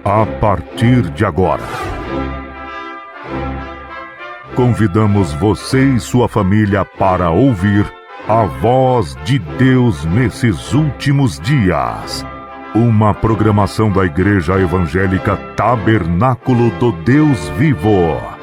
A partir de agora, convidamos você e sua família para ouvir a voz de Deus nesses últimos dias. Uma programação da Igreja Evangélica Tabernáculo do Deus Vivo.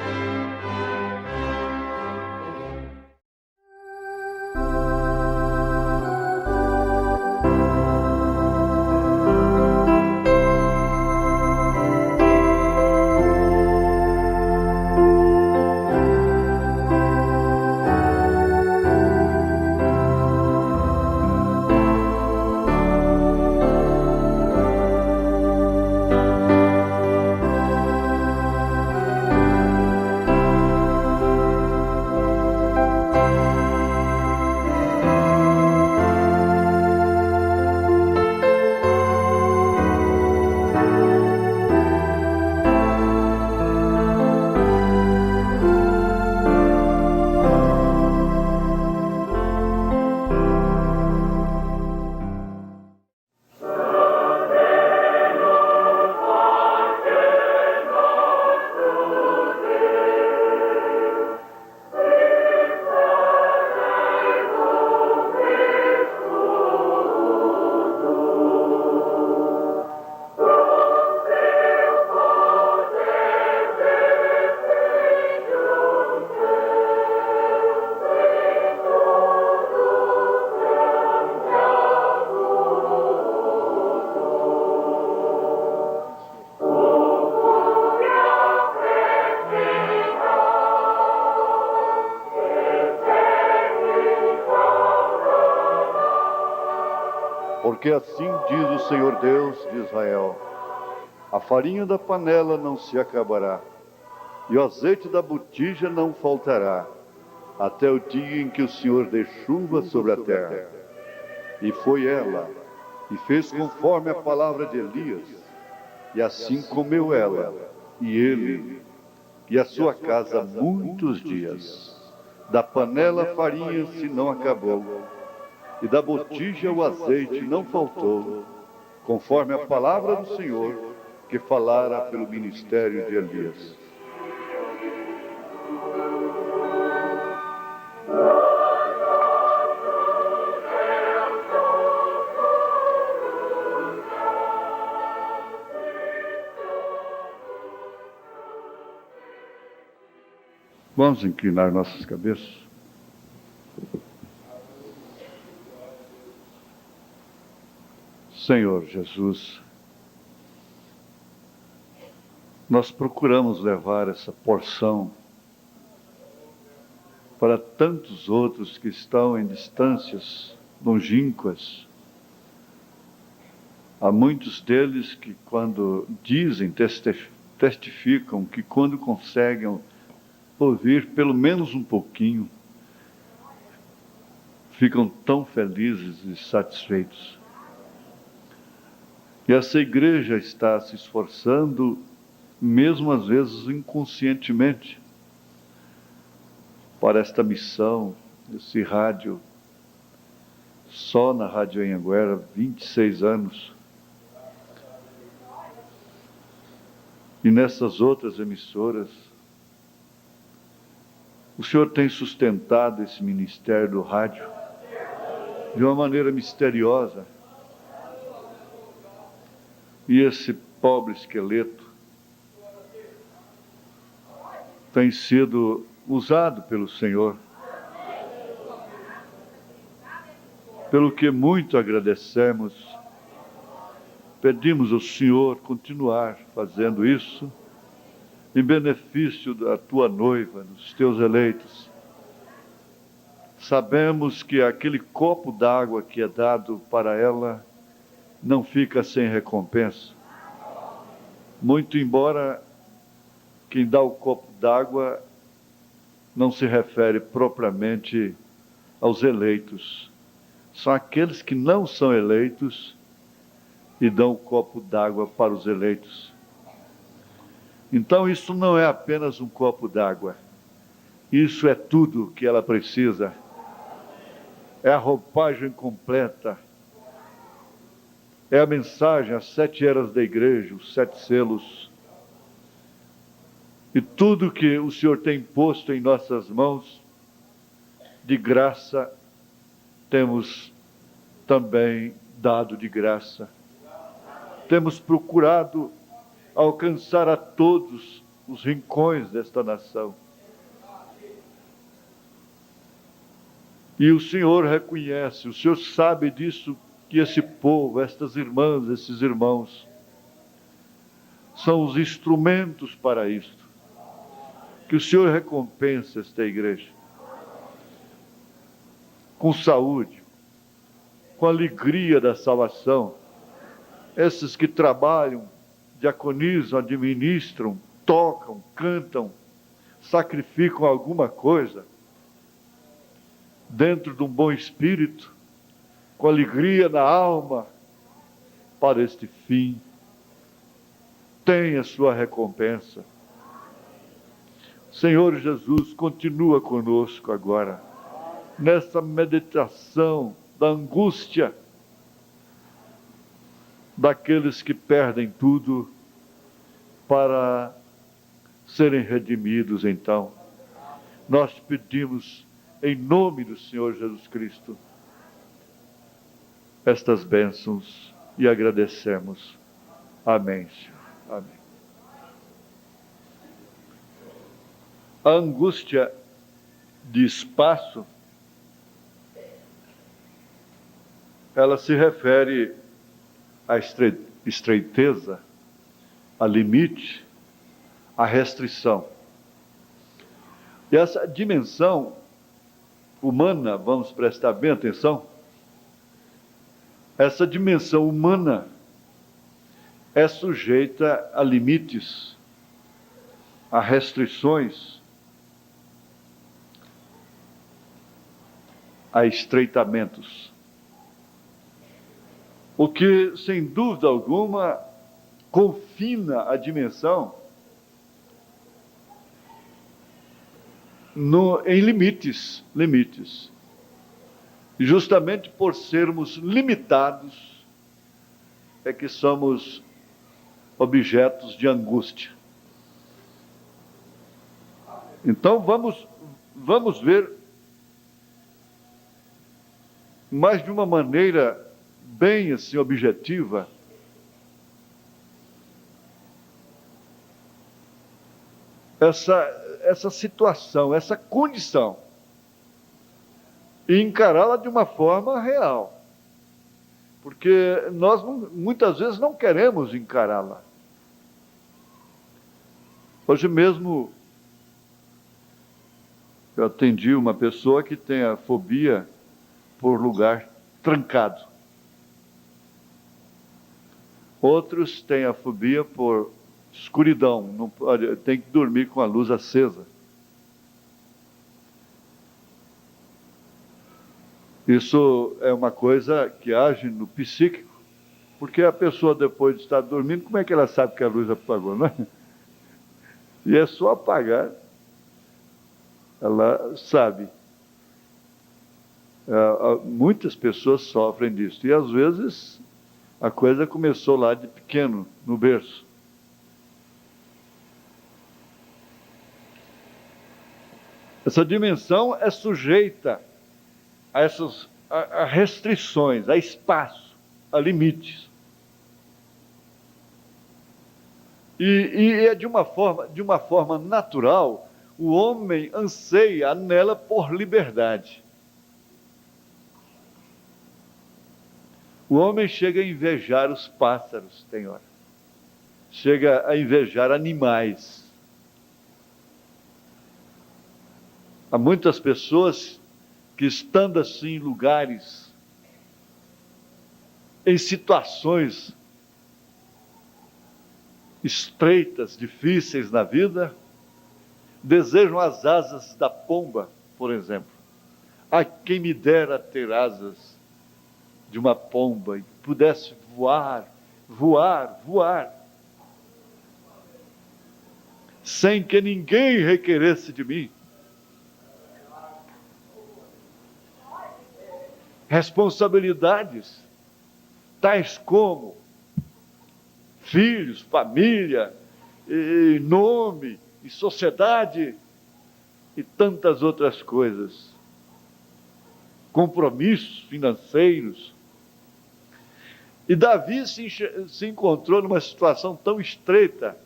Porque assim diz o Senhor Deus de Israel: a farinha da panela não se acabará, e o azeite da botija não faltará, até o dia em que o Senhor dê chuva sobre a terra. E foi ela, e fez conforme a palavra de Elias, e assim comeu ela, e ele, e a sua casa muitos dias. Da panela a farinha se não acabou, e da botija o azeite não faltou, conforme a palavra do Senhor, que falara pelo ministério de Elias. Vamos inclinar nossas cabeças. Senhor Jesus, nós procuramos levar essa porção para tantos outros que estão em distâncias longínquas. Há muitos deles que, quando dizem, testificam que quando conseguem ouvir pelo menos um pouquinho, ficam tão felizes e satisfeitos. E essa igreja está se esforçando, mesmo às vezes inconscientemente, para esta missão, esse rádio, só na Rádio Anhanguera, 26 anos. E nessas outras emissoras, o Senhor tem sustentado esse ministério do rádio de uma maneira misteriosa. E esse pobre esqueleto tem sido usado pelo Senhor, pelo que muito agradecemos. Pedimos ao Senhor continuar fazendo isso em benefício da tua noiva, dos teus eleitos. Sabemos que aquele copo d'água que é dado para ela não fica sem recompensa. Muito embora quem dá o copo d'água não se refere propriamente aos eleitos. São aqueles que não são eleitos e dão o copo d'água para os eleitos. Então isso não é apenas um copo d'água, Isso é tudo que ela precisa. É a roupagem completa. É a mensagem, as 7 eras da igreja, os 7 selos. E tudo que o Senhor tem posto em nossas mãos, de graça, temos também dado de graça. Temos procurado alcançar a todos os rincões desta nação. E o Senhor reconhece, o Senhor sabe disso, que esse povo, estas irmãs, esses irmãos, são os instrumentos para isto. Que o Senhor recompense esta igreja com saúde, com alegria da salvação. Esses que trabalham, diaconizam, administram, tocam, cantam, sacrificam alguma coisa, dentro de um bom espírito, com alegria na alma, para este fim, tenha sua recompensa. Senhor Jesus, continua conosco agora, nessa meditação da angústia daqueles que perdem tudo para serem redimidos. Então, nós pedimos, em nome do Senhor Jesus Cristo, estas bênçãos e agradecemos. Amém, Senhor. Amém. A angústia de espaço, ela se refere à estreiteza, a limite, a restrição. E essa dimensão humana, vamos prestar bem atenção, essa dimensão humana é sujeita a limites, a restrições, a estreitamentos. O que, sem dúvida alguma, confina a dimensão em limites. Justamente por sermos limitados, é que somos objetos de angústia. Então vamos ver mais de uma maneira bem assim objetiva essa situação, essa condição, e encará-la de uma forma real, porque nós muitas vezes não queremos encará-la. Hoje mesmo eu atendi uma pessoa que tem a fobia por lugar trancado. Outros têm a fobia por escuridão, não pode, tem que dormir com a luz acesa. Isso é uma coisa que age no psíquico, porque a pessoa, depois de estar dormindo, como é que ela sabe que a luz apagou, não é? E é só apagar, ela sabe. Muitas pessoas sofrem disso, e às vezes a coisa começou lá de pequeno, no berço. Essa dimensão é sujeita a restrições, a espaço, a limites. E é de uma forma natural, o homem anseia nela por liberdade. O homem chega a invejar os pássaros, tem hora. Chega a invejar animais. Há muitas pessoas que, estando assim em lugares, em situações estreitas, difíceis na vida, desejam as asas da pomba, por exemplo. Ah, quem me dera ter asas de uma pomba e pudesse voar, sem que ninguém requeresse de mim. responsabilidades, tais como filhos, família, e nome, e sociedade, e tantas outras coisas. Compromissos financeiros. E Davi se encontrou numa situação tão estreita,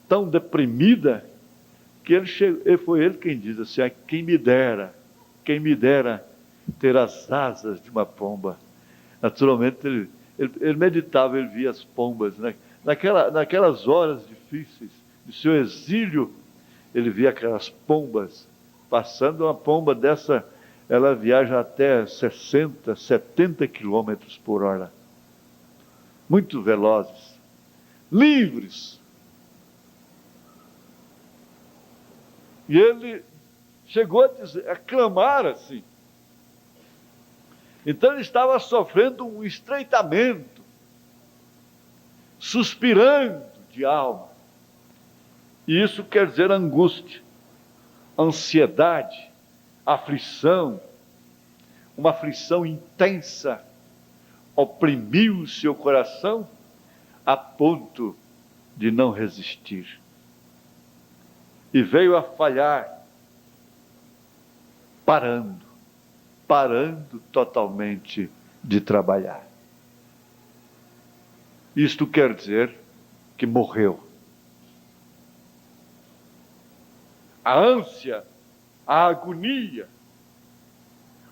tão deprimida, que foi ele quem diz assim: quem me dera ter as asas de uma pomba. Naturalmente, ele meditava, ele via as pombas, né? Naquelas horas difíceis de seu exílio, ele via aquelas pombas passando. Uma pomba dessa, ela viaja até 60, 70 quilômetros por hora. Muito velozes, livres. E ele chegou a clamar assim. Então ele estava sofrendo um estreitamento, suspirando de alma. E isso quer dizer angústia, ansiedade, aflição, uma aflição intensa, oprimiu o seu coração a ponto de não resistir. E veio a falhar, parando totalmente de trabalhar. Isto quer dizer que morreu. A ânsia, a agonia,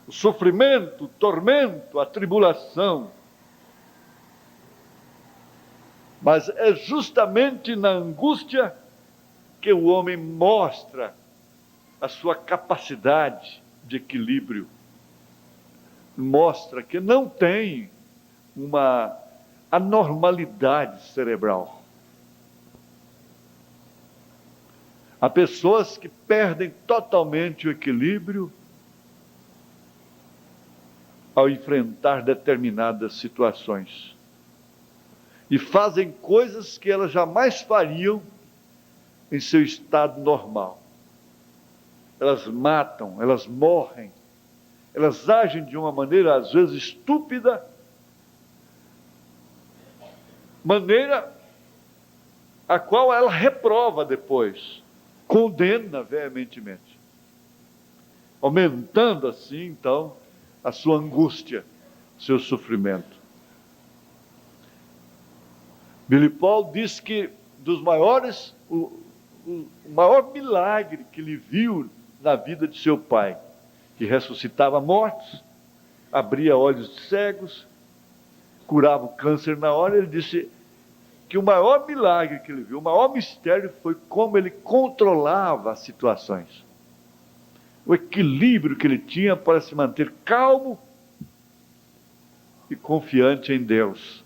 o sofrimento, o tormento, a tribulação. Mas é justamente na angústia que o homem mostra a sua capacidade de equilíbrio. Mostra que não tem uma anormalidade cerebral. Há pessoas que perdem totalmente o equilíbrio ao enfrentar determinadas situações. E fazem coisas que elas jamais fariam em seu estado normal. Elas matam, elas morrem, elas agem de uma maneira às vezes estúpida, maneira a qual ela reprova depois, condena veementemente, aumentando assim então a sua angústia, seu sofrimento. Billy Paul diz que o maior milagre que ele viu na vida de seu pai, que ressuscitava mortos, abria olhos de cegos, curava o câncer na hora, ele disse que o maior milagre que ele viu, o maior mistério foi como ele controlava as situações. O equilíbrio que ele tinha para se manter calmo e confiante em Deus.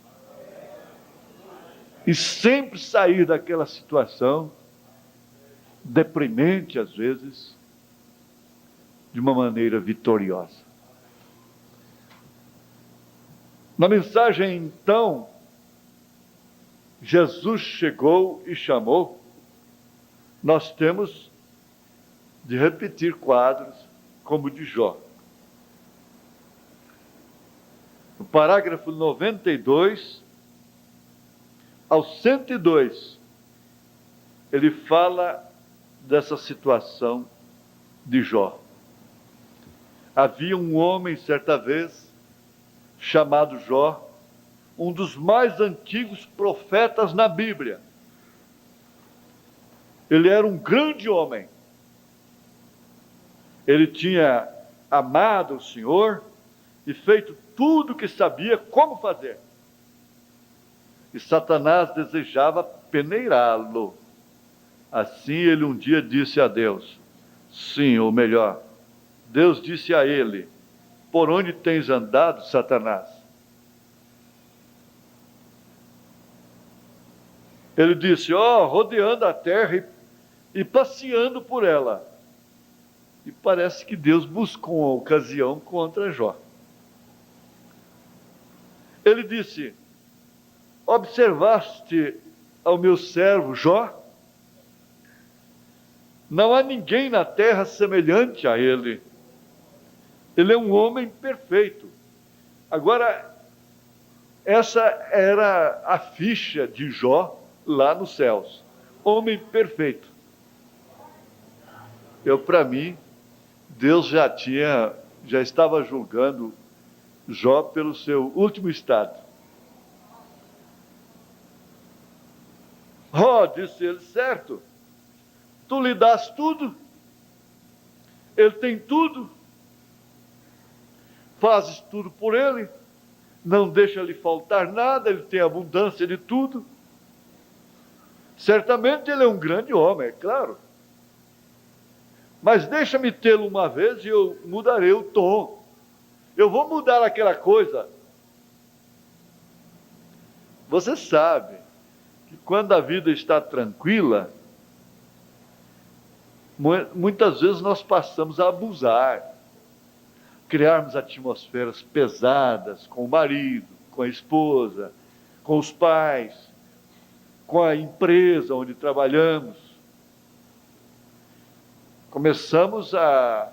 E sempre sair daquela situação deprimente, às vezes, de uma maneira vitoriosa. Na mensagem, então, Jesus chegou e chamou. Nós temos de repetir quadros como o de Jó. No parágrafo 92 ao 102, ele fala dessa situação de Jó. Havia um homem, certa vez, chamado Jó, um dos mais antigos profetas na Bíblia. Ele era um grande homem. Ele tinha amado o Senhor e feito tudo o que sabia como fazer. E Satanás desejava peneirá-lo. Assim ele um dia disse a Deus, sim, ou melhor, Deus disse a ele, por onde tens andado, Satanás? Ele disse, rodeando a terra e passeando por ela. E parece que Deus buscou uma ocasião contra Jó. Ele disse, observaste ao meu servo Jó? Não há ninguém na terra semelhante a ele, Ele é um homem perfeito. Agora, essa era a ficha de Jó lá nos céus. Homem perfeito. Para mim, Deus já estava julgando Jó pelo seu último estado. Disse ele, certo, tu lhe dás tudo, ele tem tudo, fazes tudo por ele, não deixa lhe faltar nada, ele tem abundância de tudo. Certamente ele é um grande homem, é claro. Mas deixa-me tê-lo uma vez e eu mudarei o tom. Eu vou mudar aquela coisa. Você sabe que quando a vida está tranquila, muitas vezes nós passamos a abusar, criarmos atmosferas pesadas com o marido, com a esposa, com os pais, com a empresa onde trabalhamos. Começamos a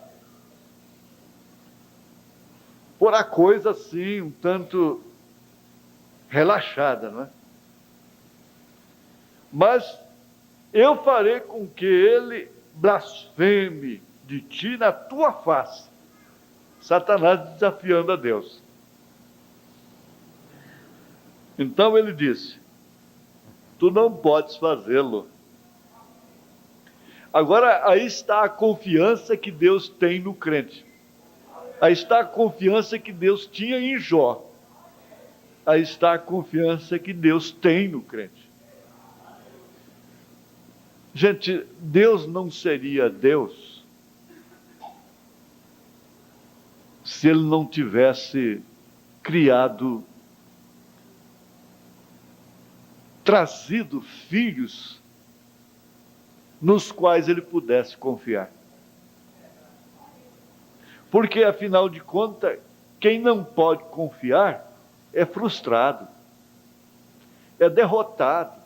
pôr a coisa assim, um tanto relaxada, não é? Mas eu farei com que ele blasfeme de ti na tua face. Satanás desafiando a Deus. Então ele disse, tu não podes fazê-lo. Agora, aí está a confiança que Deus tem no crente. Aí está a confiança que Deus tinha em Jó. Aí está a confiança que Deus tem no crente. Gente, Deus não seria Deus se Ele não tivesse trazido filhos nos quais Ele pudesse confiar. Porque, afinal de contas, quem não pode confiar é frustrado, é derrotado.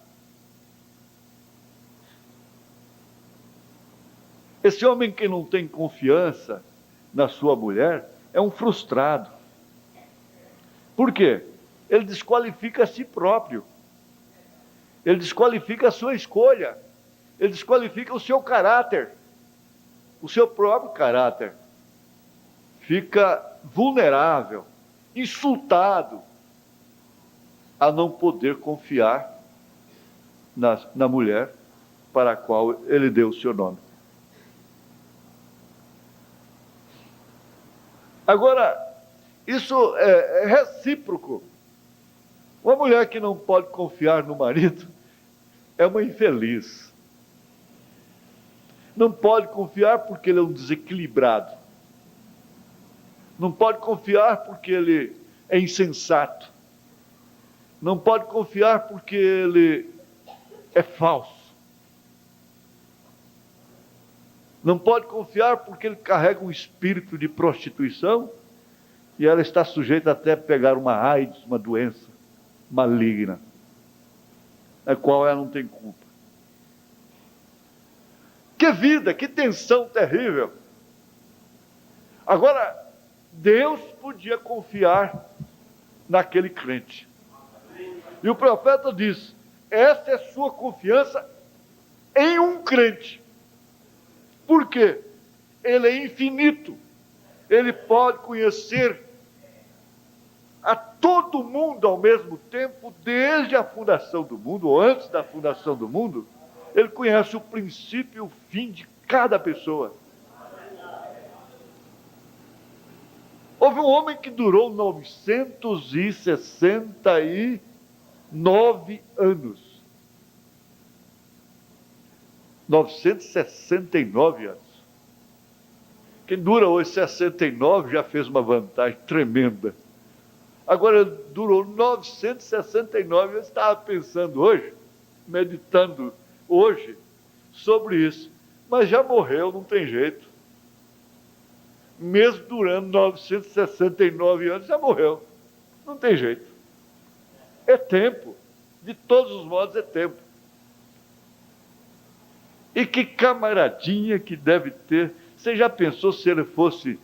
Esse homem que não tem confiança na sua mulher é um frustrado. Por quê? Ele desqualifica a si próprio. Ele desqualifica a sua escolha. Ele desqualifica o seu caráter. O seu próprio caráter. Fica vulnerável, insultado, a não poder confiar na mulher para a qual ele deu o seu nome. Agora, isso é recíproco. Uma mulher que não pode confiar no marido é uma infeliz. Não pode confiar porque ele é um desequilibrado. Não pode confiar porque ele é insensato. Não pode confiar porque ele é falso. Não pode confiar porque ele carrega um espírito de prostituição e ela está sujeita até a pegar uma AIDS, uma doença maligna, a qual ela não tem culpa. Que vida, que tensão terrível. Agora, Deus podia confiar naquele crente. E o profeta diz, essa é sua confiança em um crente. Por quê? Ele é infinito. Ele pode conhecer a todo mundo ao mesmo tempo, desde a fundação do mundo, ou antes da fundação do mundo. Ele conhece o princípio e o fim de cada pessoa. Houve um homem que durou 969 anos. 969 anos. Quem dura hoje 69 já fez uma vantagem tremenda. Agora, durou 969, eu estava pensando hoje, meditando hoje sobre isso, mas já morreu, não tem jeito. Mesmo durando 969 anos, já morreu, não tem jeito. É tempo, de todos os modos é tempo. E que camaradinha que deve ter. Você já pensou se ele fosse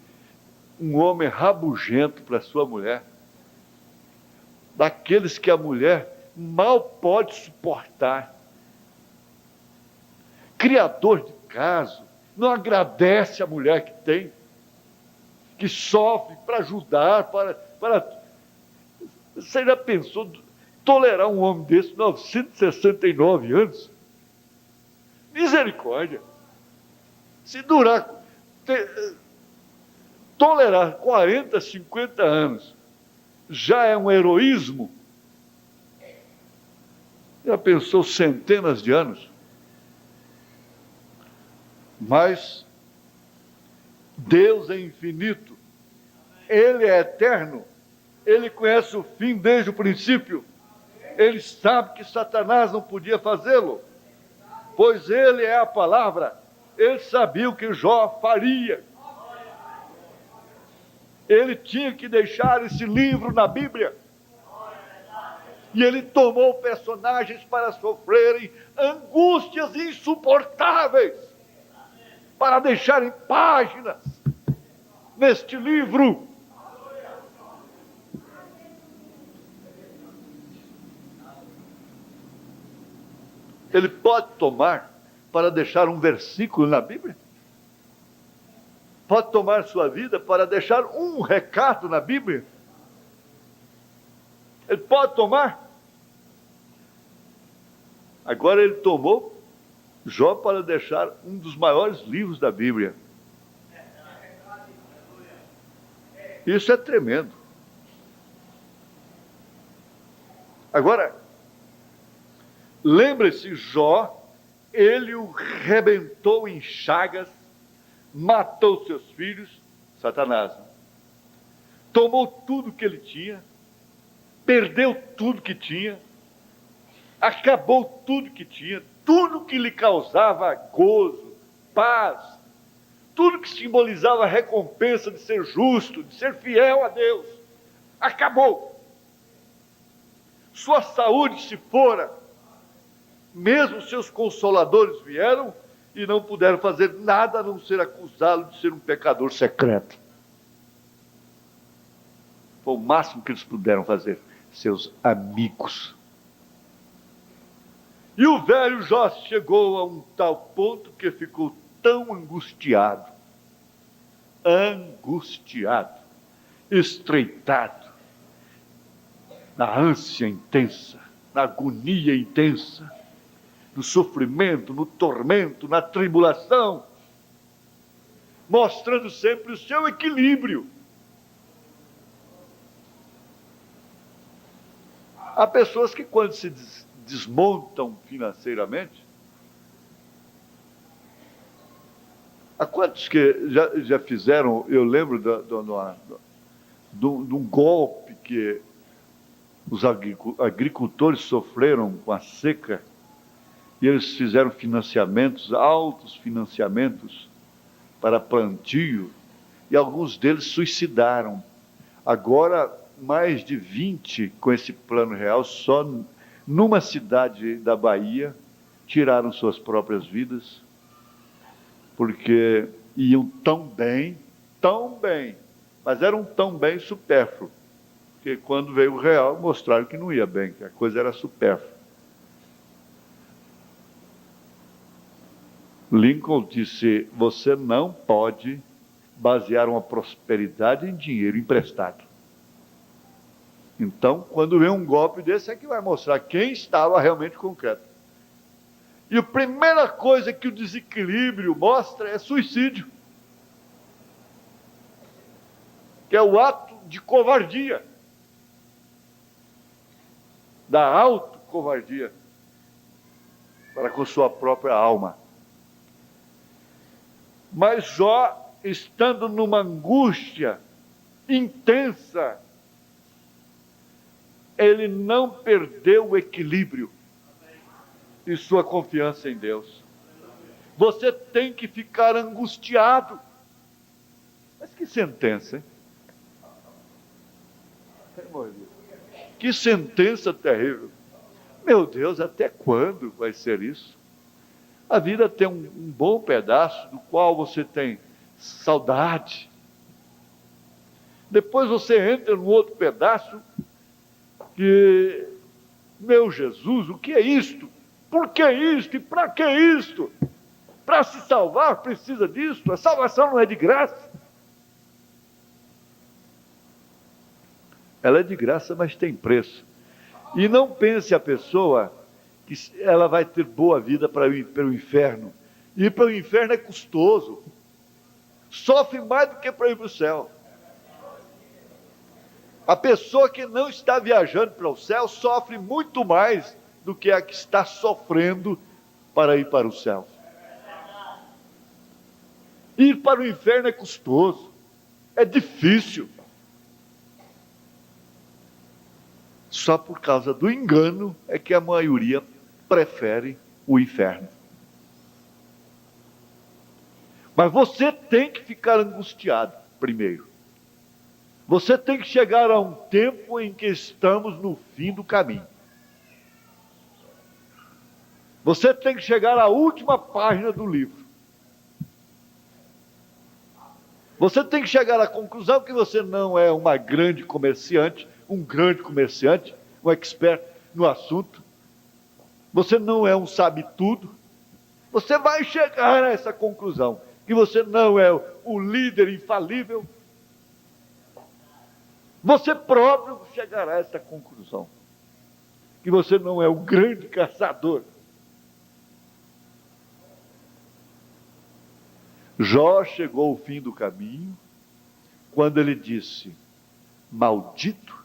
um homem rabugento para sua mulher, daqueles que a mulher mal pode suportar, criador de caso, não agradece a mulher que tem, que sofre para ajudar, para... Você já pensou tolerar um homem desse, 969 anos? Misericórdia! Se durar, tolerar 40, 50 anos, já é um heroísmo? Já pensou centenas de anos? Mas Deus é infinito, Ele é eterno, Ele conhece o fim desde o princípio, Ele sabe que Satanás não podia fazê-lo, pois Ele é a palavra, Ele sabia o que Jó faria. Ele tinha que deixar esse livro na Bíblia. E ele tomou personagens para sofrerem angústias insuportáveis, para deixarem páginas neste livro. Ele pode tomar para deixar um versículo na Bíblia? Pode tomar sua vida para deixar um recado na Bíblia? Ele pode tomar? Agora ele tomou Jó para deixar um dos maiores livros da Bíblia. Isso é tremendo. Agora, lembre-se, Jó, ele o rebentou em chagas, matou seus filhos, Satanás. Tomou tudo que ele tinha, perdeu tudo que tinha, acabou tudo que tinha, tudo que lhe causava gozo, paz, tudo que simbolizava a recompensa de ser justo, de ser fiel a Deus, acabou. Sua saúde se fora, mesmo seus consoladores vieram e não puderam fazer nada a não ser acusá-lo de ser um pecador secreto. Foi o máximo que eles puderam fazer, seus amigos. E o velho Jó chegou a um tal ponto que ficou tão angustiado, estreitado, na ânsia intensa, na agonia intensa, no sofrimento, no tormento, na tribulação, mostrando sempre o seu equilíbrio. Há pessoas que, quando se desmontam financeiramente, há quantos que já fizeram, eu lembro de um golpe que os agricultores sofreram com a seca, e eles fizeram financiamentos, altos financiamentos para plantio, e alguns deles suicidaram. Agora, mais de 20 com esse plano real, só numa cidade da Bahia, tiraram suas próprias vidas, porque iam tão bem, mas eram tão bem supérfluo, que quando veio o real, mostraram que não ia bem, que a coisa era supérflua. Lincoln disse: você não pode basear uma prosperidade em dinheiro emprestado. Então, quando vem um golpe desse, é que vai mostrar quem estava realmente concreto. E a primeira coisa que o desequilíbrio mostra é suicídio, que é o ato de covardia, da autocovardia para com sua própria alma. Mas Jó, estando numa angústia intensa, ele não perdeu o equilíbrio e sua confiança em Deus. Você tem que ficar angustiado. Mas que sentença, hein? Que sentença terrível. Meu Deus, até quando vai ser isso? A vida tem um bom pedaço do qual você tem saudade, Depois você entra num outro pedaço que, meu Jesus, o que é isto? Por que isto? E para que isto? Para se salvar precisa disto? A salvação não é de graça. Ela é de graça, mas tem preço. E não pense a pessoa que ela vai ter boa vida para ir para o inferno. Ir para o inferno é custoso. Sofre mais do que para ir para o céu. A pessoa que não está viajando para o céu sofre muito mais do que a que está sofrendo para ir para o céu. Ir para o inferno é custoso, é difícil. Só por causa do engano é que a maioria prefere o inferno. Mas você tem que ficar angustiado primeiro. Você tem que chegar a um tempo em que estamos no fim do caminho. Você tem que chegar à última página do livro. Você tem que chegar à conclusão que você não é um grande comerciante, um expert no assunto. Você não é um sabe-tudo. Você vai chegar a essa conclusão, que você não é o líder infalível. Você próprio chegará a essa conclusão, que você não é o grande caçador. Jó chegou ao fim do caminho, quando ele disse: maldito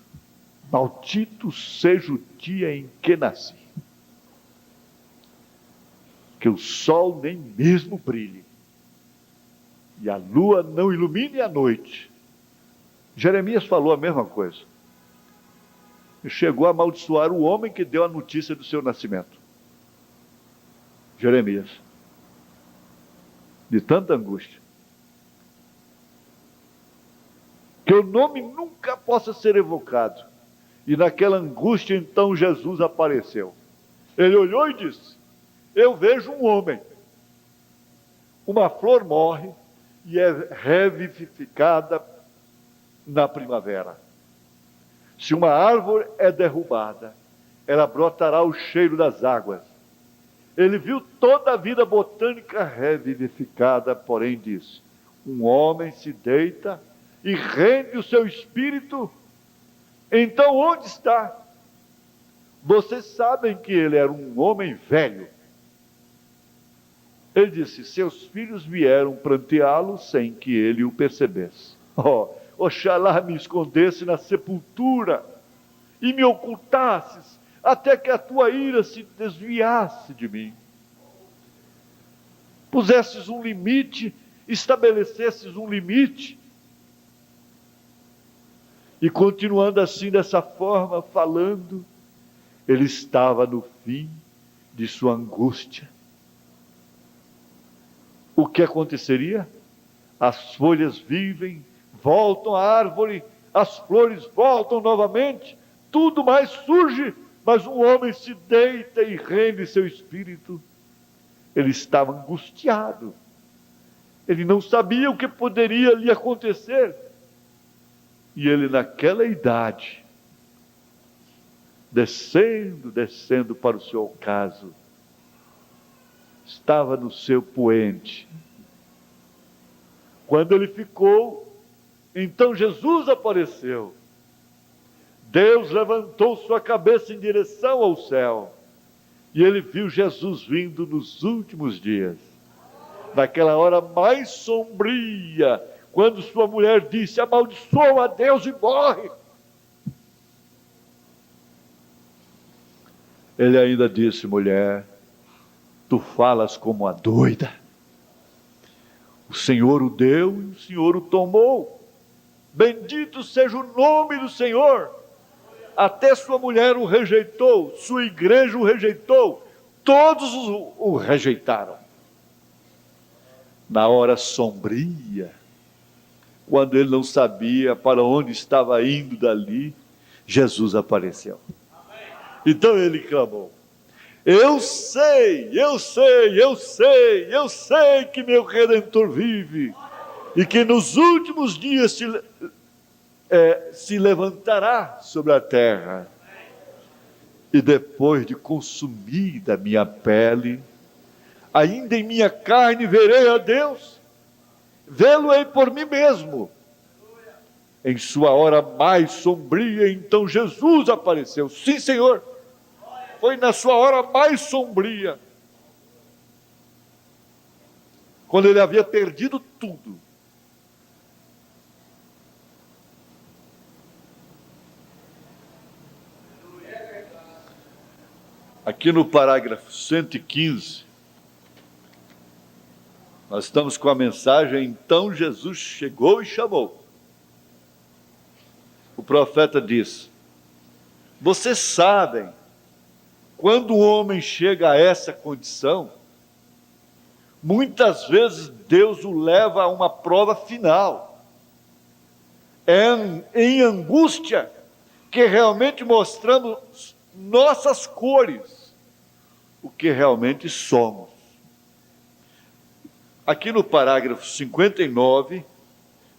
seja o dia em que nasci, que o sol nem mesmo brilhe, e a lua não ilumine a noite. Jeremias falou a mesma coisa. E chegou a amaldiçoar o homem que deu a notícia do seu nascimento. Jeremias. De tanta angústia. Que o nome nunca possa ser evocado. E naquela angústia, então, Jesus apareceu. Ele olhou e disse: eu vejo um homem. Uma flor morre e é revivificada na primavera. Se uma árvore é derrubada, ela brotará o cheiro das águas. Ele viu toda a vida botânica revivificada, porém disse: um homem se deita e rende o seu espírito. Então onde está? Vocês sabem que ele era um homem velho. Ele disse: seus filhos vieram pranteá-lo sem que ele o percebesse. Oxalá me escondesse na sepultura e me ocultasses, até que a tua ira se desviasse de mim. Pusesses um limite, estabelecesses um limite. E continuando assim, dessa forma, falando, ele estava no fim de sua angústia. O que aconteceria? As folhas vivem, voltam à árvore, as flores voltam novamente, tudo mais surge, mas um homem se deita e rende seu espírito. Ele estava angustiado. Ele não sabia o que poderia lhe acontecer. E ele, naquela idade, descendo para o seu ocaso, estava no seu poente. Quando ele ficou, então Jesus apareceu. Deus levantou sua cabeça em direção ao céu. E ele viu Jesus vindo nos últimos dias. Naquela hora mais sombria, quando sua mulher disse: amaldiçoa a Deus e morre. Ele ainda disse: mulher, tu falas como a doida. O Senhor o deu e o Senhor o tomou. Bendito seja o nome do Senhor. Até sua mulher o rejeitou, sua igreja o rejeitou, todos o rejeitaram. Na hora sombria, quando ele não sabia para onde estava indo dali, Jesus apareceu. Então ele clamou: eu sei que meu Redentor vive, e que nos últimos dias se levantará sobre a terra. E depois de consumida a minha pele, ainda em minha carne verei a Deus, vê-lo-ei por mim mesmo. Em sua hora mais sombria, então Jesus apareceu. Sim, Senhor, foi na sua hora mais sombria, quando ele havia perdido tudo. Aqui no parágrafo 115, nós estamos com a mensagem: então Jesus chegou e chamou. O profeta diz: vocês sabem, quando o homem chega a essa condição, muitas vezes Deus o leva a uma prova final. É em angústia que realmente mostramos nossas cores, o que realmente somos. Aqui no parágrafo 59,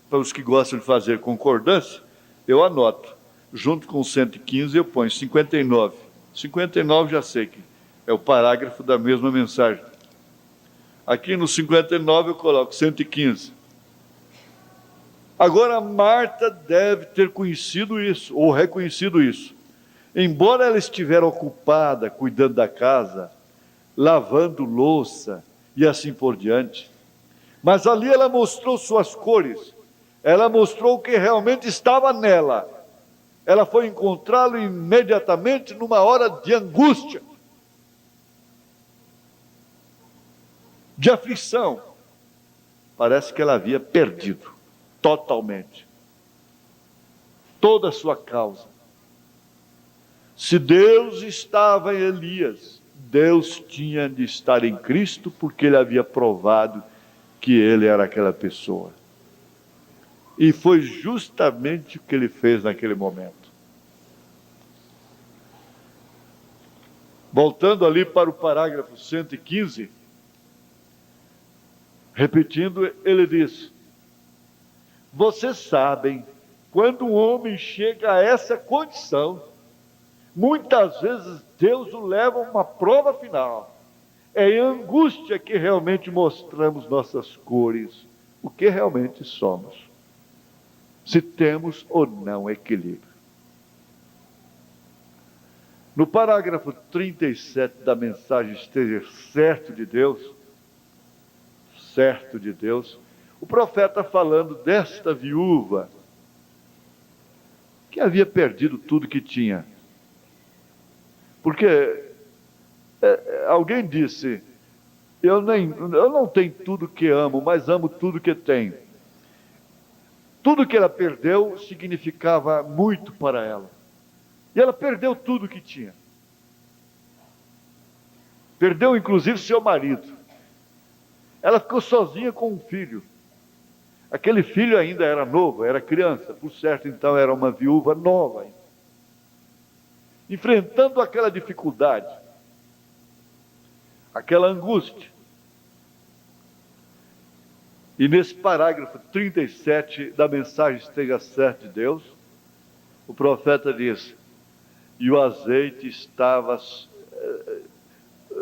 para os que gostam de fazer concordância, eu anoto, junto com o 115 eu ponho 59. 59 já sei que é o parágrafo da mesma mensagem. Aqui no 59 eu coloco 115. Agora Marta deve ter conhecido isso, ou reconhecido isso. Embora ela estivesse ocupada cuidando da casa, lavando louça e assim por diante, mas ali ela mostrou suas cores, ela mostrou o que realmente estava nela. Ela foi encontrá-lo imediatamente numa hora de angústia, de aflição. Parece que ela havia perdido totalmente toda a sua causa. Se Deus estava em Elias, Deus tinha de estar em Cristo, porque ele havia provado que ele era aquela pessoa. E foi justamente o que ele fez naquele momento. Voltando ali para o parágrafo 115, repetindo, ele diz: vocês sabem, quando um homem chega a essa condição, muitas vezes Deus o leva a uma prova final. É em angústia que realmente mostramos nossas cores, o que realmente somos, se temos ou não equilíbrio. No parágrafo 37 da mensagem Esteja Certo de Deus, o profeta falando desta viúva que havia perdido tudo que tinha. Porque alguém disse: eu não tenho tudo que amo, mas amo tudo que tenho. Tudo que ela perdeu significava muito para ela. E ela perdeu tudo que tinha. Perdeu inclusive seu marido. Ela ficou sozinha com um filho. Aquele filho ainda era novo, era criança. Por certo, então, era uma viúva nova ainda. Enfrentando aquela dificuldade, aquela angústia. E nesse parágrafo 37 da mensagem Esteja Certo de Deus, o profeta diz: e o azeite estava...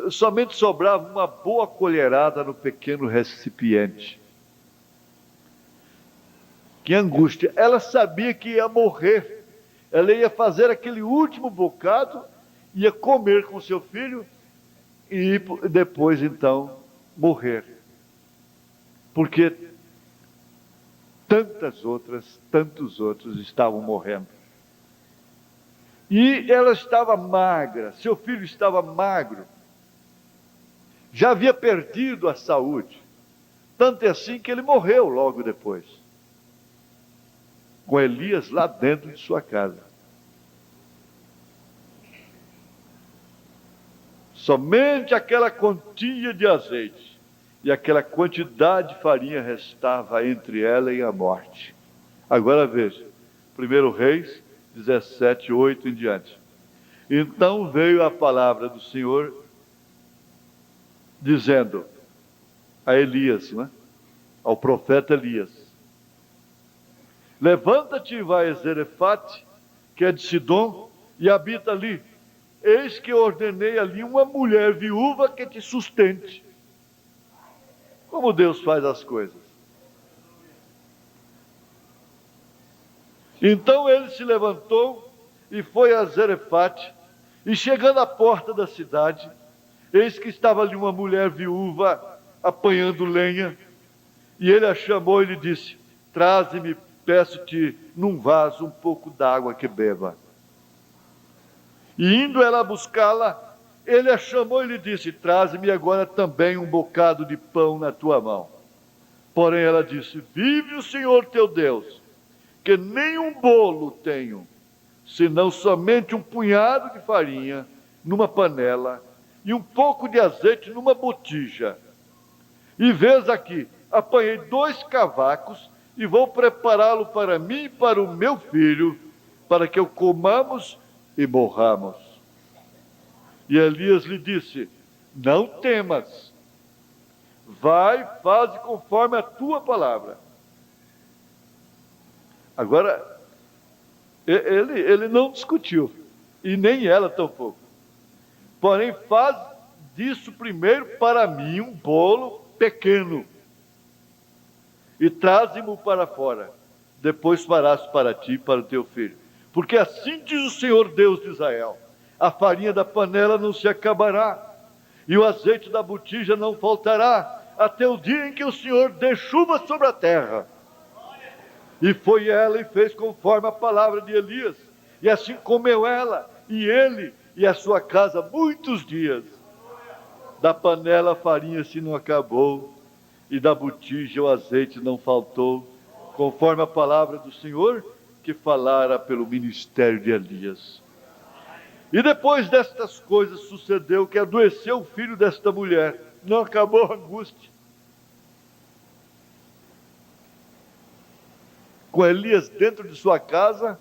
somente sobrava uma boa colherada no pequeno recipiente. Que angústia! Ela sabia que ia morrer. Ela ia fazer aquele último bocado, ia comer com seu filho e depois, então, morrer. Porque tantos outros estavam morrendo. E ela estava magra, seu filho estava magro. Já havia perdido a saúde. Tanto é assim que ele morreu logo depois, com Elias lá dentro de sua casa. Somente aquela quantia de azeite e aquela quantidade de farinha restava entre ela e a morte. Agora veja, 1 Reis 17, 8 em diante. Então veio a palavra do Senhor, dizendo a Elias, ao profeta Elias: levanta-te e vai a Zarefate, que é de Sidom, e habita ali. Eis que ordenei ali uma mulher viúva que te sustente. Como Deus faz as coisas. Então ele se levantou e foi a Zarefate, e chegando à porta da cidade, eis que estava ali uma mulher viúva apanhando lenha, e ele a chamou e lhe disse: traze-me, peço-te, num vaso um pouco d'água que beba. E indo ela buscá-la, ele a chamou e lhe disse: traze-me agora também um bocado de pão na tua mão. Porém ela disse: vive o Senhor teu Deus, que nem um bolo tenho, senão somente um punhado de farinha numa panela e um pouco de azeite numa botija. E vês aqui, apanhei 2 cavacos e vou prepará-lo para mim e para o meu filho, para que o comamos e morramos. E Elias lhe disse: não temas, vai, faze conforme a tua palavra. Agora, ele não discutiu, e nem ela tampouco. Porém, faz disso primeiro para mim um bolo pequeno, e traze-mo para fora. Depois farás para ti e para o teu filho. Porque assim diz o Senhor Deus de Israel: a farinha da panela não se acabará, e o azeite da botija não faltará, até o dia em que o Senhor dê chuva sobre a terra. E foi ela e fez conforme a palavra de Elias, e assim comeu ela, e ele, e a sua casa muitos dias. Da panela a farinha se não acabou, e da botija o azeite não faltou, conforme a palavra do Senhor, que falara pelo ministério de Elias. E depois destas coisas sucedeu que adoeceu o filho desta mulher. Não acabou a angústia. Com Elias dentro de sua casa,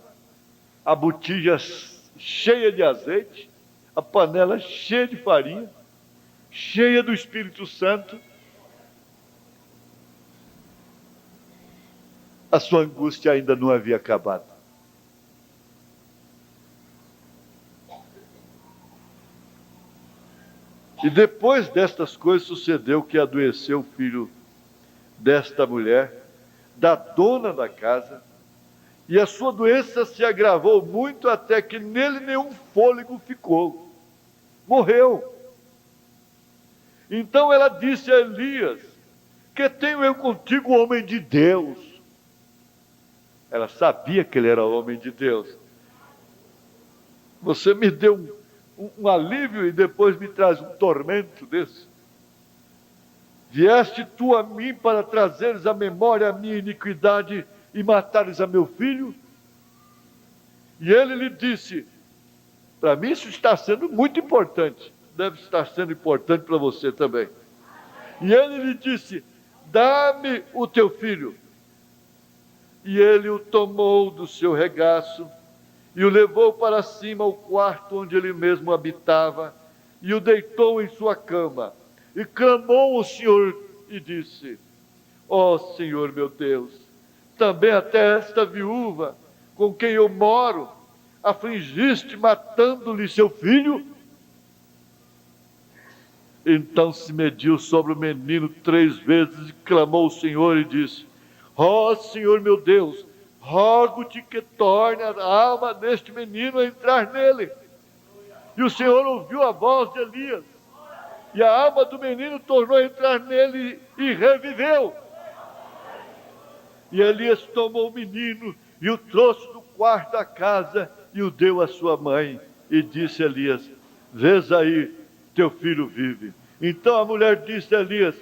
a botija cheia de azeite, a panela cheia de farinha, cheia do Espírito Santo, a sua angústia ainda não havia acabado. E depois destas coisas sucedeu que adoeceu o filho desta mulher, da dona da casa, e a sua doença se agravou muito até que nele nenhum fôlego ficou. Morreu. Então ela disse a Elias: que tenho eu contigo, homem de Deus? Ela sabia que ele era homem de Deus. Você me deu um alívio e depois me traz um tormento desse. Vieste tu a mim para trazeres à memória a minha iniquidade e matares a meu filho? E ele lhe disse: para mim isso está sendo muito importante, deve estar sendo importante para você também. E ele lhe disse: dá-me o teu filho. E ele o tomou do seu regaço e o levou para cima ao quarto onde ele mesmo habitava, e o deitou em sua cama, e clamou ao Senhor e disse: ó Senhor meu Deus, também até esta viúva com quem eu moro afligiste, matando-lhe seu filho? Então se mediu sobre o menino 3 vezes e clamou ao Senhor e disse: ó Senhor meu Deus, rogo-te que torne a alma deste menino a entrar nele. E o Senhor ouviu a voz de Elias, e a alma do menino tornou a entrar nele e reviveu. E Elias tomou o menino e o trouxe do quarto da casa e o deu à sua mãe. E disse a Elias: vês aí, teu filho vive. Então a mulher disse a Elias: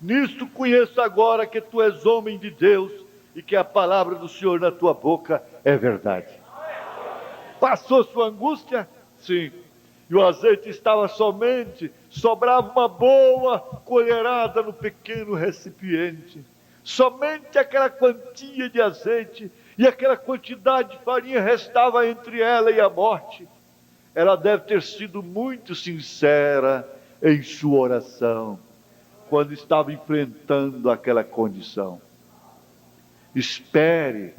nisto conheço agora que tu és homem de Deus, e que a palavra do Senhor na tua boca é verdade. Passou sua angústia? Sim. E o azeite estava sobrava uma boa colherada no pequeno recipiente. Somente aquela quantia de azeite e aquela quantidade de farinha restava entre ela e a morte. Ela deve ter sido muito sincera em sua oração, quando estava enfrentando aquela condição. Espere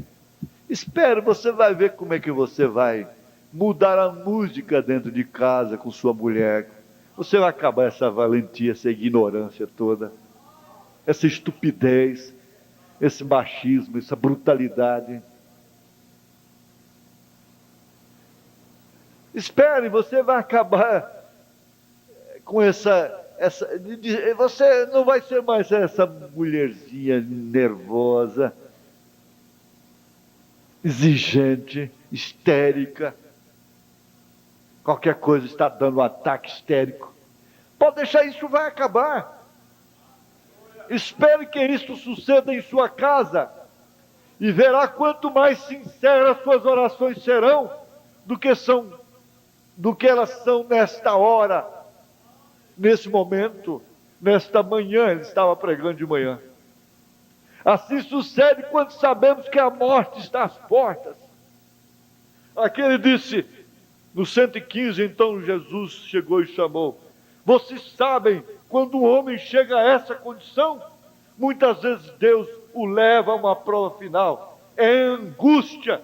Espere, você vai ver como é que você vai mudar a música dentro de casa com sua mulher. Você vai acabar essa valentia, essa ignorância toda, essa estupidez, esse machismo, essa brutalidade. Espere, você vai acabar com você não vai ser mais essa mulherzinha nervosa, exigente, histérica. Qualquer coisa está dando um ataque histérico. Pode deixar, isso vai acabar. Espere que isso suceda em sua casa e verá quanto mais sinceras suas orações serão do que elas são nesta hora, nesse momento, nesta manhã. Ele estava pregando de manhã. Assim sucede quando sabemos que a morte está às portas. Aqui ele disse, no 115, então Jesus chegou e chamou. Vocês sabem, quando o homem chega a essa condição, muitas vezes Deus o leva a uma prova final. É angústia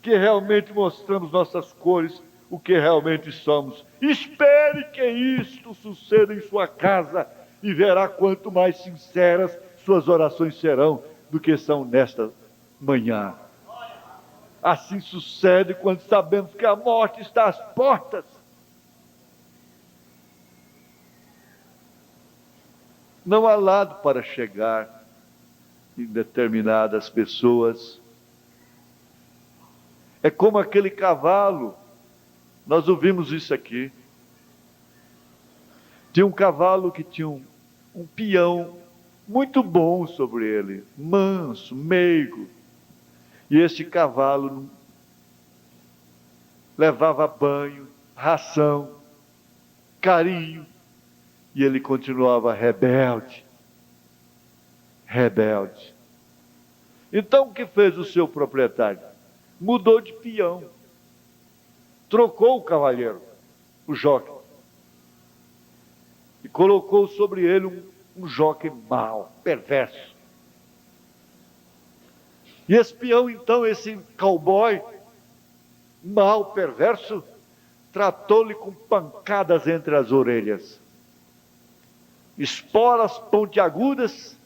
que realmente mostramos nossas cores, o que realmente somos. Espere que isto suceda em sua casa e verá quanto mais sinceras suas orações serão do que são nesta manhã. Assim sucede quando sabemos que a morte está às portas. Não há lado para chegar em determinadas pessoas. É como aquele cavalo, nós ouvimos isso aqui. Tinha um cavalo que tinha um peão muito bom sobre ele, manso, meigo. E este cavalo levava banho, ração, carinho, e ele continuava rebelde. Rebelde. Então o que fez o seu proprietário? Mudou de peão. Trocou o cavalheiro, o jockey. E colocou sobre ele um jockey mau, perverso. E esse peão, então, esse cowboy mau, perverso, tratou-lhe com pancadas entre as orelhas, esporas pontiagudas,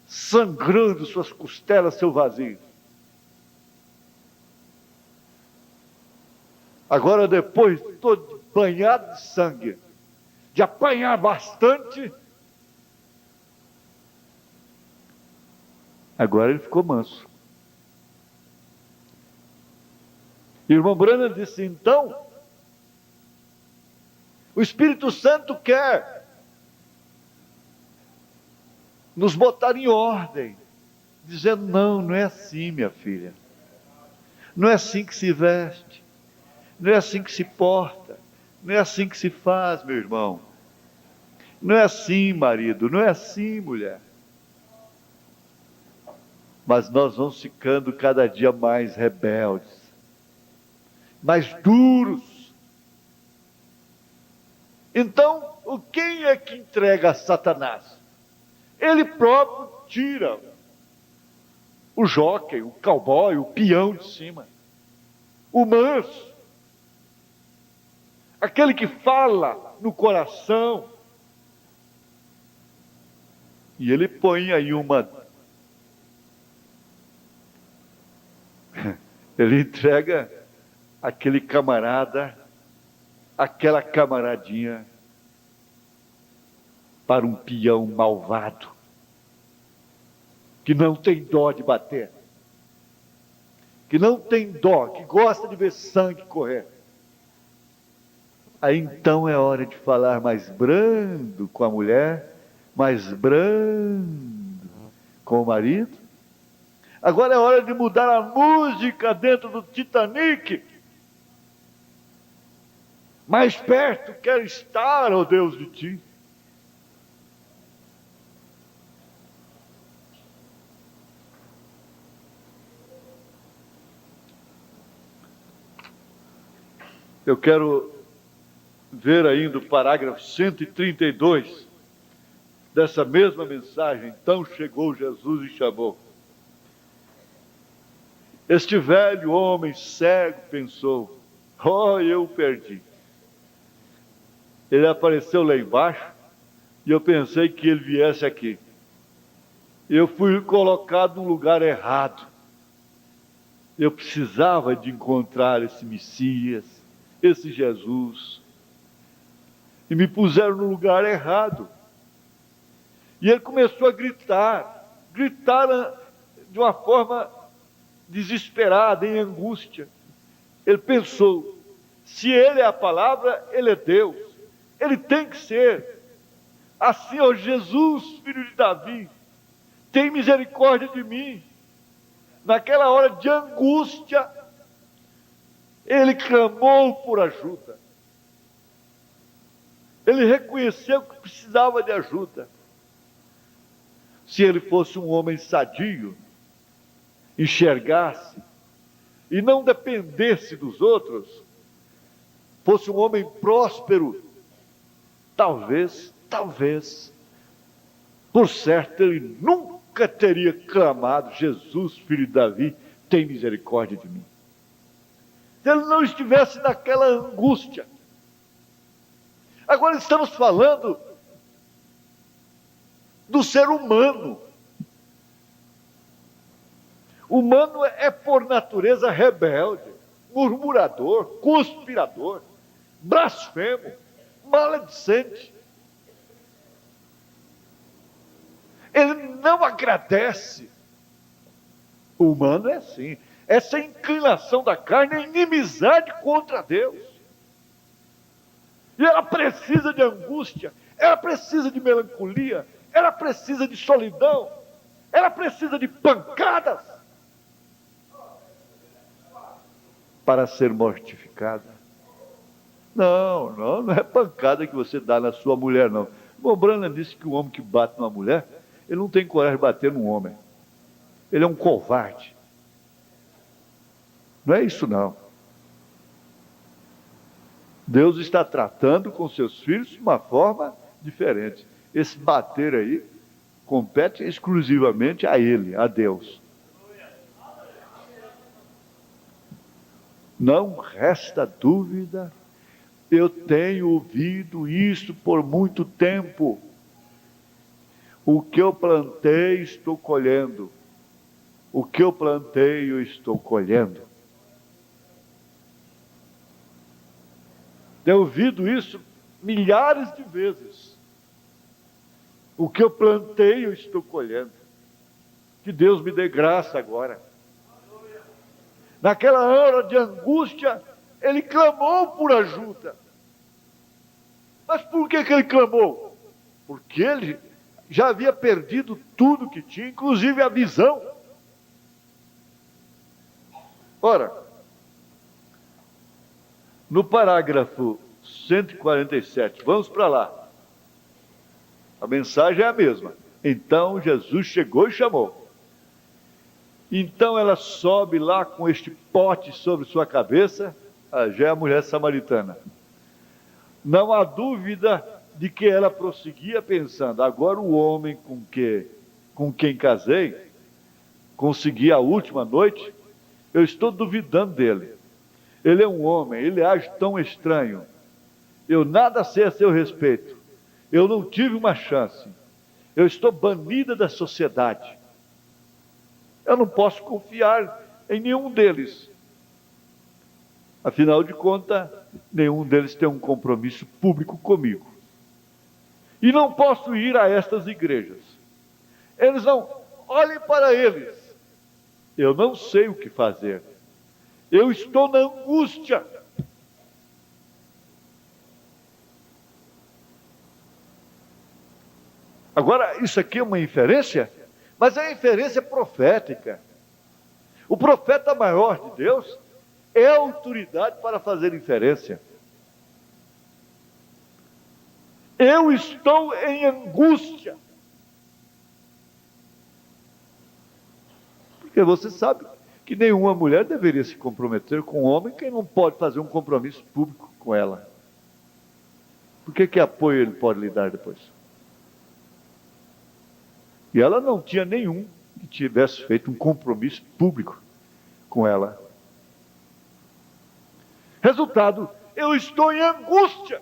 sangrando suas costelas, seu vazio. Agora, depois, todo banhado de sangue, de apanhar bastante, agora ele ficou manso. Irmão Branham disse, então, o Espírito Santo quer nos botar em ordem, dizendo, não é assim, minha filha. Não é assim que se veste. Não é assim que se porta. Não é assim que se faz, meu irmão. Não é assim, marido. Não é assim, mulher. Mas nós vamos ficando cada dia mais rebeldes, mais duros. Então, quem é que entrega a Satanás? Ele próprio tira o jockey, o cowboy, o peão de cima, o manso, aquele que fala no coração, e ele põe aí ele entrega aquele camarada, aquela camaradinha, para um peão malvado, que não tem dó de bater, que não tem dó, que gosta de ver sangue correr. Aí então é hora de falar mais brando com a mulher, mais brando com o marido. Agora é hora de mudar a música dentro do Titanic. Mais perto quero estar, ó Deus, de ti. Eu quero ver ainda o parágrafo 132 dessa mesma mensagem. Então chegou Jesus e chamou. Este velho homem cego pensou: oh, eu perdi. Ele apareceu lá embaixo e eu pensei que ele viesse aqui. Eu fui colocado no lugar errado. Eu precisava de encontrar esse Messias, esse Jesus. E me puseram no lugar errado. E ele começou a gritar de uma forma desesperada, em angústia. Ele pensou: se ele é a palavra, ele é Deus. Ele tem que ser. Assim, ó Jesus, filho de Davi, tem misericórdia de mim. Naquela hora de angústia, ele clamou por ajuda. Ele reconheceu que precisava de ajuda. Se ele fosse um homem sadio, enxergasse e não dependesse dos outros, fosse um homem próspero, talvez, por certo, ele nunca teria clamado: Jesus, filho de Davi, tem misericórdia de mim. Se ele não estivesse naquela angústia. Agora estamos falando do ser humano. O humano é por natureza rebelde, murmurador, conspirador, blasfemo, maledicente. Ele não agradece. O humano é assim. Essa inclinação da carne é inimizade contra Deus. E ela precisa de angústia, ela precisa de melancolia, ela precisa de solidão, ela precisa de pancadas para ser mortificada. Não é pancada que você dá na sua mulher, não. O Brana disse que o homem que bate numa mulher, ele não tem coragem de bater num homem. Ele é um covarde. Não é isso, não. Deus está tratando com seus filhos de uma forma diferente. Esse bater aí compete exclusivamente a Ele, a Deus. Não resta dúvida, eu tenho ouvido isso por muito tempo. O que eu plantei, estou colhendo. O que eu plantei, eu estou colhendo. Tenho ouvido isso milhares de vezes. O que eu plantei, eu estou colhendo. Que Deus me dê graça agora. Naquela hora de angústia, ele clamou por ajuda. Mas por que ele clamou? Porque ele já havia perdido tudo que tinha, inclusive a visão. Ora, no parágrafo 147, vamos para lá. A mensagem é a mesma. Então Jesus chegou e chamou. Então ela sobe lá com este pote sobre sua cabeça, já é a mulher samaritana. Não há dúvida de que ela prosseguia pensando: agora o homem com quem casei, consegui a última noite, eu estou duvidando dele. Ele é um homem, ele age tão estranho. Eu nada sei a seu respeito. Eu não tive uma chance. Eu estou banida da sociedade. Eu não posso confiar em nenhum deles. Afinal de contas, nenhum deles tem um compromisso público comigo. E não posso ir a estas igrejas. Eles não olhem para eles. Eu não sei o que fazer. Eu estou na angústia. Agora, isso aqui é uma inferência, mas é inferência profética. O profeta maior de Deus é a autoridade para fazer inferência. Eu estou em angústia. Porque você sabe que nenhuma mulher deveria se comprometer com um homem que não pode fazer um compromisso público com ela. Por que apoio ele pode lhe dar depois? E ela não tinha nenhum que tivesse feito um compromisso público com ela. Resultado, eu estou em angústia.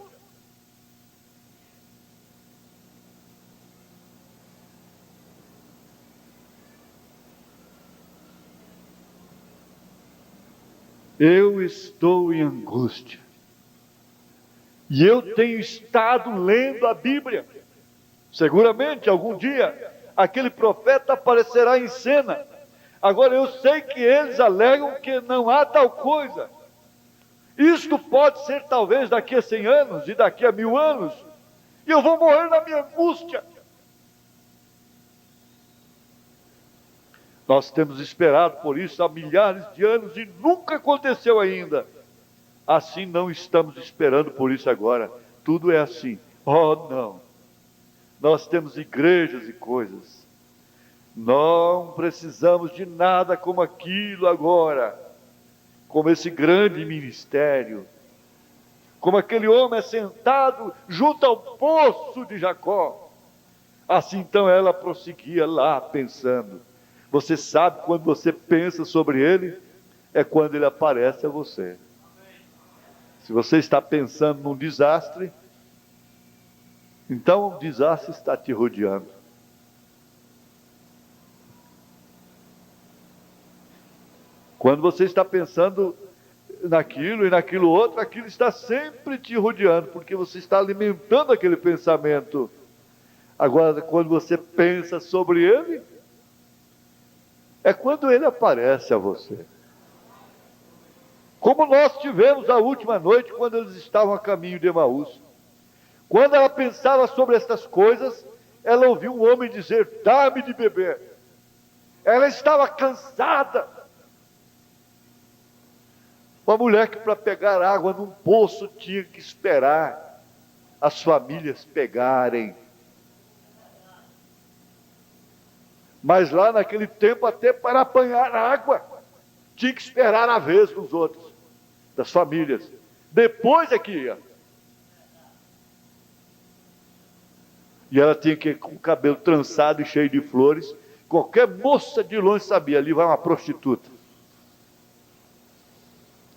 Eu estou em angústia. E eu tenho estado lendo a Bíblia. Seguramente, algum dia, aquele profeta aparecerá em cena. Agora, eu sei que eles alegam que não há tal coisa. Isto pode ser talvez daqui a 100 anos e daqui a 1000 anos. E eu vou morrer na minha angústia. Nós temos esperado por isso há milhares de anos e nunca aconteceu ainda. Assim não estamos esperando por isso agora. Tudo é assim. Oh, não. Nós temos igrejas e coisas. Não precisamos de nada como aquilo agora. Como esse grande ministério. Como aquele homem assentado junto ao poço de Jacó. Assim então ela prosseguia lá pensando. Você sabe quando você pensa sobre ele, é quando ele aparece a você. Se você está pensando num desastre, então o desastre está te rodeando. Quando você está pensando naquilo e naquilo outro, aquilo está sempre te rodeando, porque você está alimentando aquele pensamento. Agora, quando você pensa sobre ele, é quando ele aparece a você. Como nós tivemos a última noite, quando eles estavam a caminho de Emaús. Quando ela pensava sobre estas coisas, ela ouviu um homem dizer, dá-me de beber. Ela estava cansada. Uma mulher que para pegar água num poço tinha que esperar as famílias pegarem. Mas lá naquele tempo, até para apanhar água, tinha que esperar a vez dos outros, das famílias. Depois é que ia. E ela tinha que ir com o cabelo trançado e cheio de flores. Qualquer moça de longe sabia, ali vai uma prostituta.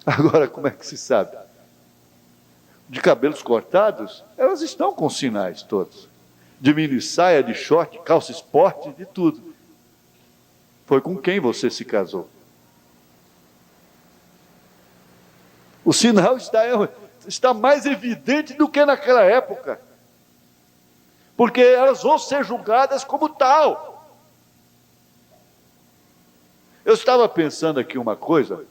Agora, como é que se sabe? De cabelos cortados, elas estão com sinais todos. De mini saia, de short, calça esporte, de tudo. Foi com quem você se casou? O sinal está mais evidente do que naquela época. Porque elas vão ser julgadas como tal. Eu estava pensando aqui uma coisa.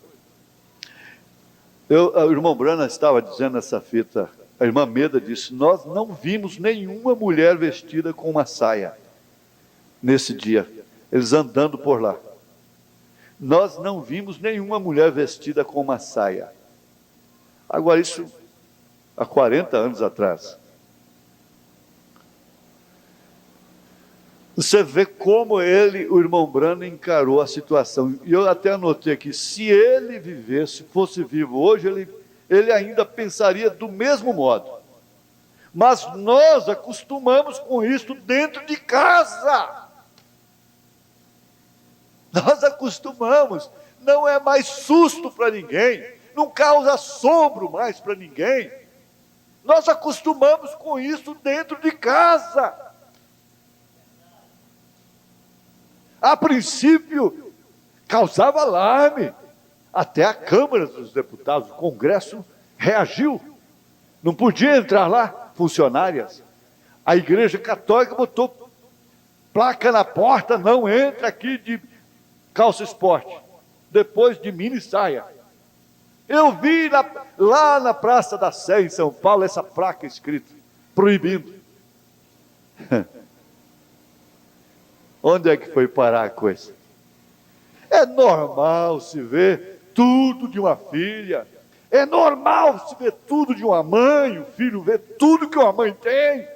O irmão Brana estava dizendo nessa fita, a irmã Meda disse, nós não vimos nenhuma mulher vestida com uma saia nesse dia, eles andando por lá. Nós não vimos nenhuma mulher vestida com uma saia. Agora isso, há 40 anos atrás. Você vê como o irmão Brana encarou a situação. E eu até anotei aqui, se ele vivesse, fosse vivo hoje, ele ainda pensaria do mesmo modo. Mas nós acostumamos com isso dentro de casa. Nós acostumamos. Não é mais susto para ninguém. Não causa assombro mais para ninguém. Nós acostumamos com isso dentro de casa. A princípio, causava alarme. Até a Câmara dos Deputados, o Congresso, reagiu. Não podia entrar lá, funcionárias. A Igreja Católica botou placa na porta, não entra aqui de calça esporte. Depois de mini saia. Eu vi lá na Praça da Sé, em São Paulo, essa placa escrita, proibindo. Onde é que foi parar a coisa? É normal se ver tudo de uma filha. É normal se ver tudo de uma mãe. O filho vê tudo que uma mãe tem.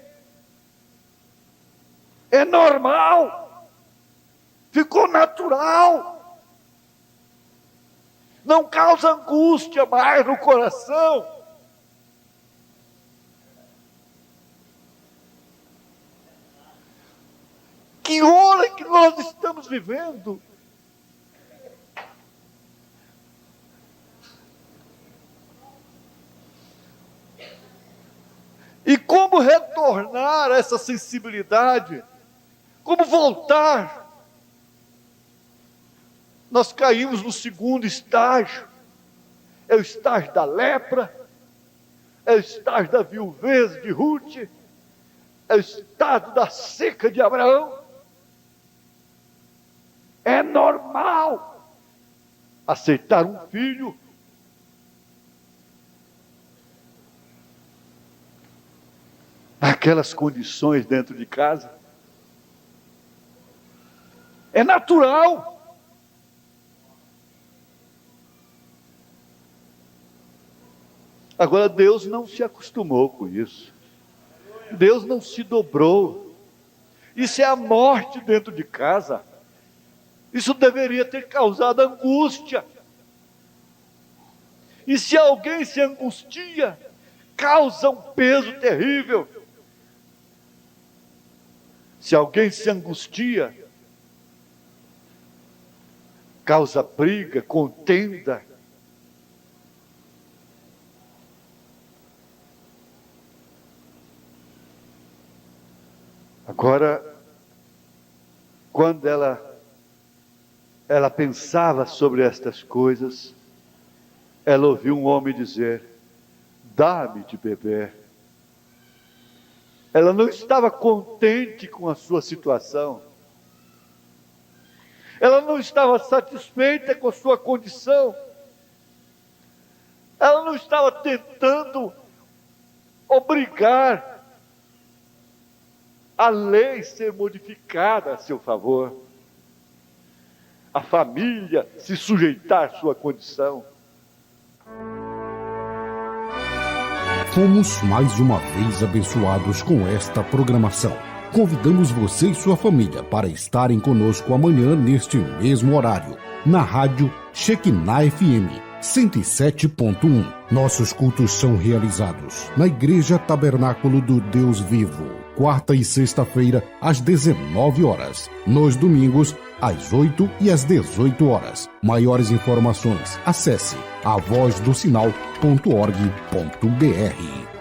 É normal. Ficou natural. Não causa angústia mais no coração. Que hora que nós estamos vivendo? Como retornar a essa sensibilidade? Como voltar? Nós caímos no segundo estágio. É o estágio da lepra, é o estágio da viuvez de Ruth, é o estado da seca de Abraão. É normal aceitar um filho. Naquelas condições dentro de casa. É natural. Agora, Deus não se acostumou com isso. Deus não se dobrou. Isso é a morte dentro de casa. Isso deveria ter causado angústia. E se alguém se angustia, causa um peso terrível. Se alguém se angustia, causa briga, contenda. Agora, quando ela pensava sobre estas coisas, ela ouviu um homem dizer: dá-me de beber. Ela não estava contente com a sua situação. Ela não estava satisfeita com a sua condição. Ela não estava tentando obrigar a lei ser modificada a seu favor. A família se sujeitar à sua condição. Fomos mais uma vez abençoados com esta programação. Convidamos você e sua família para estarem conosco amanhã neste mesmo horário, na rádio Shekinah FM 107.1. Nossos cultos são realizados na Igreja Tabernáculo do Deus Vivo, quarta e sexta-feira às 19 horas. Nos domingos, às 8 e às 18 horas. Maiores informações, acesse avozdosinal.org.br.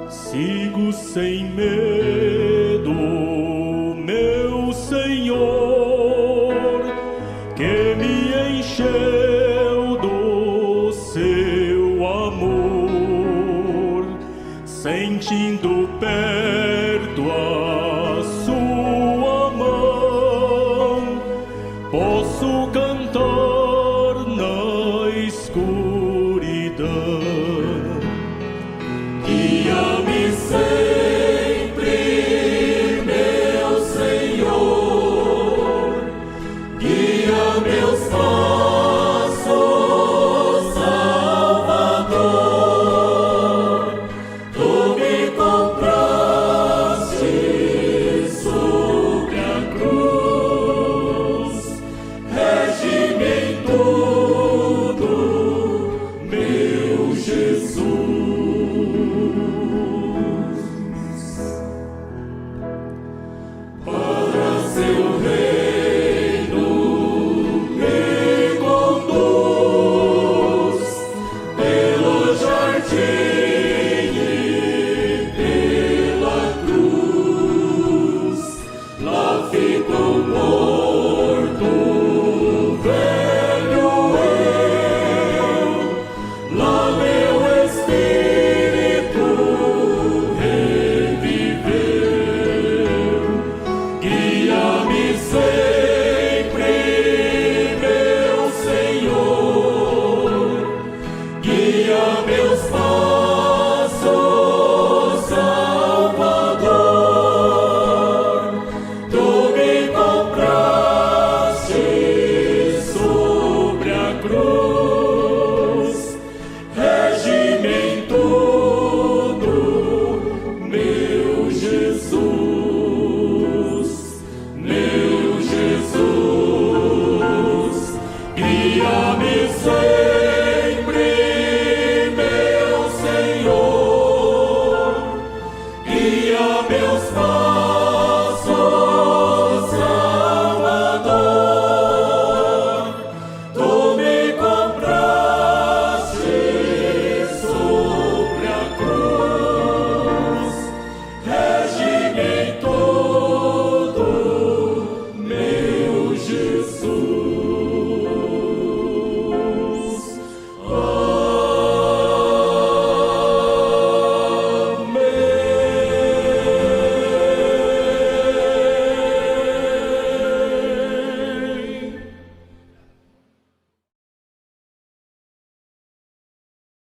Sigo sem medo, meu Senhor, que me posso cantar na escuridão. Guia-me sempre, meu Senhor, guia-me